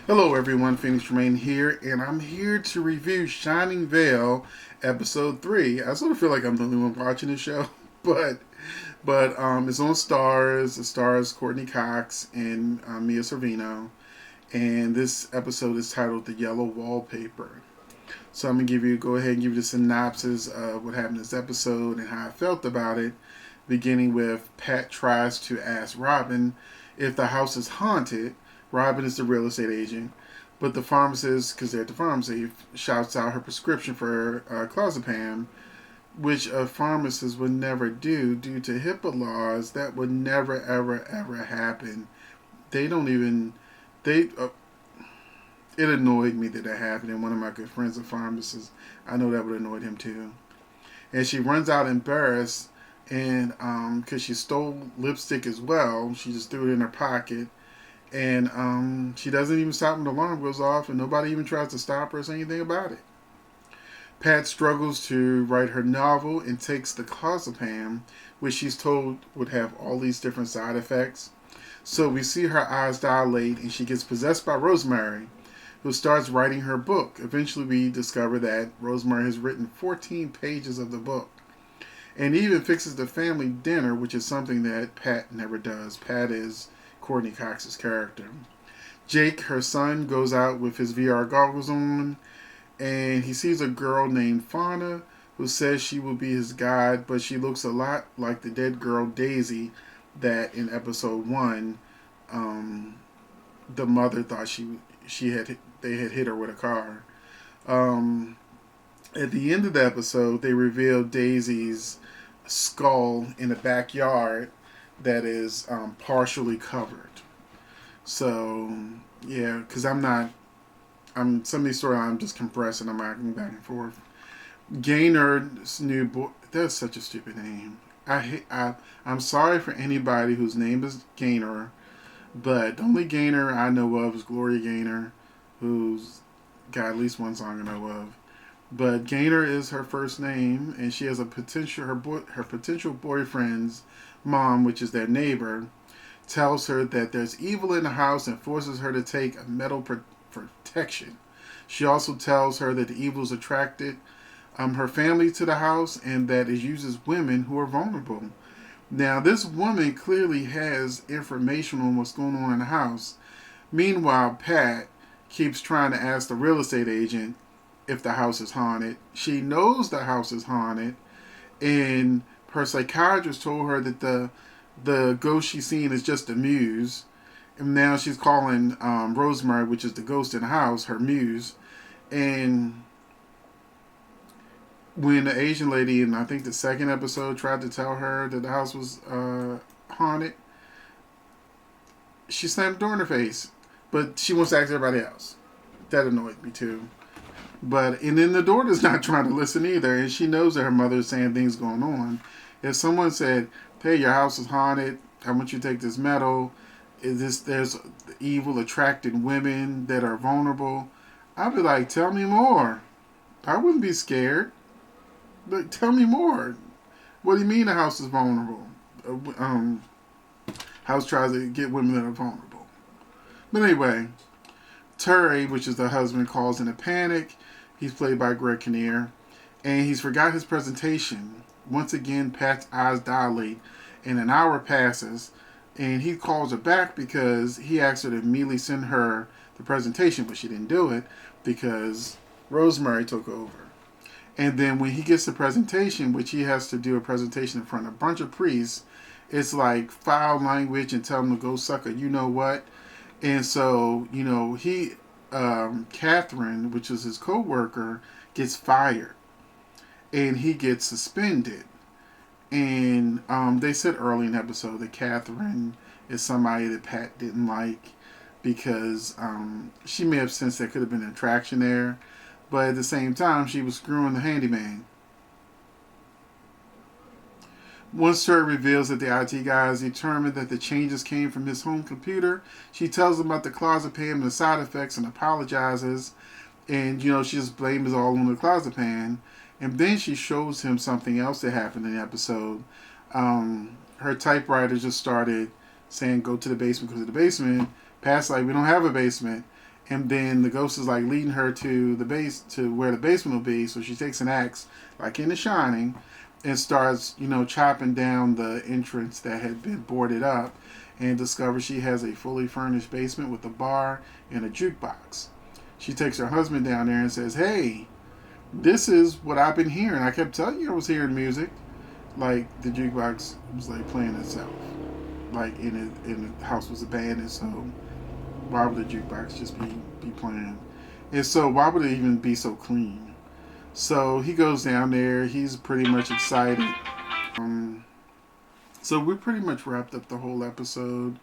Hello everyone, Phoenix Tremaine here, and I'm here to review Shining Vale, episode 3. I sort of feel like I'm the only one watching the show, but it's on Stars. It stars Courtney Cox and Mia Sorvino, and this episode is titled "The Yellow Wallpaper." So I'm gonna go ahead and give you the synopsis of what happened in this episode and how I felt about it. Beginning with Pat tries to ask Robin if the house is haunted. Robin is the real estate agent, but the pharmacist, because they're at the pharmacy, shouts out her prescription for clozapam, which a pharmacist would never do due to HIPAA laws. That would never, ever, ever happen. They don't even. They. It annoyed me that happened, and one of my good friends, a pharmacist, I know that would annoy him too. And she runs out embarrassed, and because she stole lipstick as well, she just threw it in her pocket. And she doesn't even stop when the alarm goes off, and nobody even tries to stop her or say anything about it. Pat struggles to write her novel and takes the clozapam, which she's told would have all these different side effects. So we see her eyes dilate, and she gets possessed by Rosemary, who starts writing her book. Eventually, we discover that Rosemary has written 14 pages of the book, and even fixes the family dinner, which is something that Pat never does. Pat is Courtney Cox's character. Jake, her son, goes out with his VR goggles on, and he sees a girl named Fauna who says she will be his guide, but she looks a lot like the dead girl Daisy that in episode 1 the mother thought she had they had hit her with a car. Um, at the end of the episode, they reveal Daisy's skull in the backyard that is partially covered. So yeah, because I'm some of these stories I'm just compressing. I'm acting back and forth. Gaynor's new boy. That's such a stupid name. I'm sorry for anybody whose name is Gaynor, but the only Gaynor I know of is Gloria Gaynor, who's got at least one song I know of. But Gaynor is her first name, and she has a potential her potential boyfriend's mom, which is their neighbor, tells her that there's evil in the house and forces her to take a metal protection. She also tells her that the evil is attracted her family to the house and that it uses women who are vulnerable. Now, this woman clearly has information on what's going on in the house. Meanwhile, Pat keeps trying to ask the real estate agent if the house is haunted. She knows the house is haunted, and her psychiatrist told her that the ghost she's seeing is just a muse. And now she's calling Rosemary, which is the ghost in the house, her muse. And when the Asian lady in I think the second episode tried to tell her that the house was haunted, she slammed the door in her face. But she wants to ask everybody else. That annoyed me too. And then the daughter's not trying to listen either, and she knows that her mother is saying things going on. If someone said, "Hey, your house is haunted. I want you to take this medal. There's evil attracted women that are vulnerable," I'd be like, "Tell me more." I wouldn't be scared. But tell me more. What do you mean the house is vulnerable? House tries to get women that are vulnerable. But anyway, Terry, which is the husband, calls in a panic. He's played by Greg Kinnear, and he's forgot his presentation. Once again, Pat's eyes dilate, and an hour passes, and he calls her back because he asked her to immediately send her the presentation, but she didn't do it because Rosemary took over. And then when he gets the presentation, which he has to do a presentation in front of a bunch of priests, it's like foul language and tell him to go suck a you know what. And so, Catherine, which is his co-worker, gets fired. And he gets suspended. And they said early in the episode that Catherine is somebody that Pat didn't like because she may have sensed there could have been an attraction there. But at the same time, she was screwing the handyman. Once Terry reveals that the IT guy is determined that the changes came from his home computer, she tells him about the clozapam and the side effects and apologizes. And, she just blames it all on the clozapam. And then she shows him something else that happened in the episode. Her typewriter just started saying, go to the basement, go to the basement. Pat's like, we don't have a basement. And then the ghost is like leading her to the base, to where the basement will be. So she takes an axe, like in The Shining, and starts, chopping down the entrance that had been boarded up, and discovers she has a fully furnished basement with a bar and a jukebox. She takes her husband down there and says, "Hey, this is what I've been hearing. I kept telling you I was hearing music." Like the jukebox was like playing itself. Like in the house was abandoned, so why would the jukebox just be playing? And so why would it even be so clean? So he goes down there. He's pretty much excited. Um, so we pretty much wrapped up the whole episode.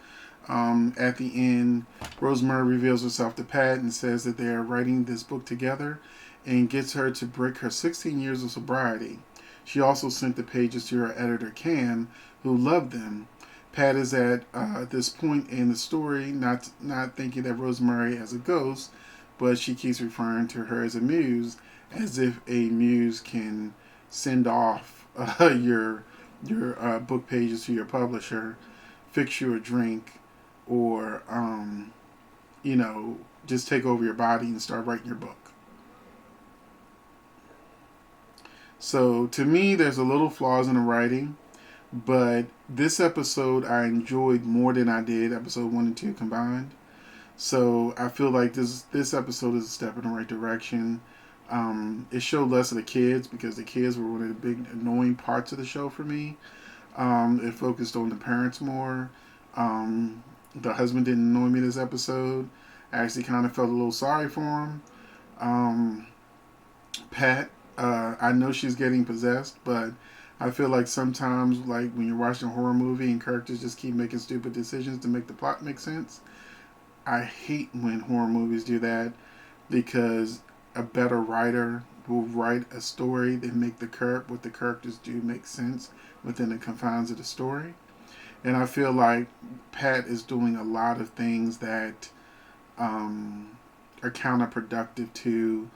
At the end, Rosemary reveals herself to Pat and says that they are writing this book together, and gets her to break her 16 years of sobriety. She also sent the pages to her editor Cam, who loved them. Pat is at this point in the story not thinking that Rosemary is a ghost, but she keeps referring to her as a muse, as if a muse can send off your book pages to your publisher, fix you a drink, or just take over your body and start writing your book. So to me, there's a little flaws in the writing, but this episode I enjoyed more than I did episode 1 and 2 combined. So I feel like this episode is a step in the right direction. It showed less of the kids, because the kids were one of the big annoying parts of the show for me. It focused on the parents more. The husband didn't annoy me this episode. I actually kind of felt a little sorry for him. Um, Pat, I know she's getting possessed, but I feel like sometimes, like when you're watching a horror movie and characters just keep making stupid decisions to make the plot make sense, I hate when horror movies do that, because a better writer will write a story that make what the characters do make sense within the confines of the story. And I feel like Pat is doing a lot of things that are counterproductive to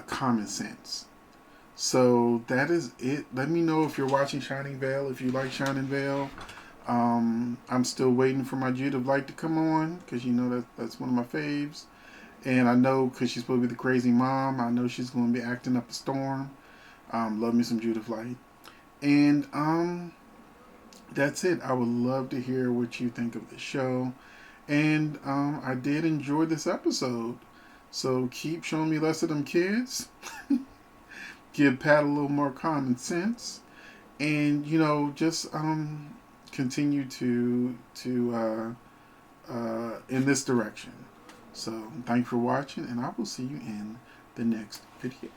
common sense. So that is it. Let me know if you're watching Shining Vale, if you like Shining Vale. I'm still waiting for my Judith Light to come on, because that's one of my faves. And I know, because she's supposed to be the crazy mom, I know she's going to be acting up a storm. Love me some Judith Light. And that's it. I would love to hear what you think of the show. And I did enjoy this episode. So keep showing me less of them kids. Give Pat a little more common sense. And, just continue to in this direction. So thank you for watching, and I will see you in the next video.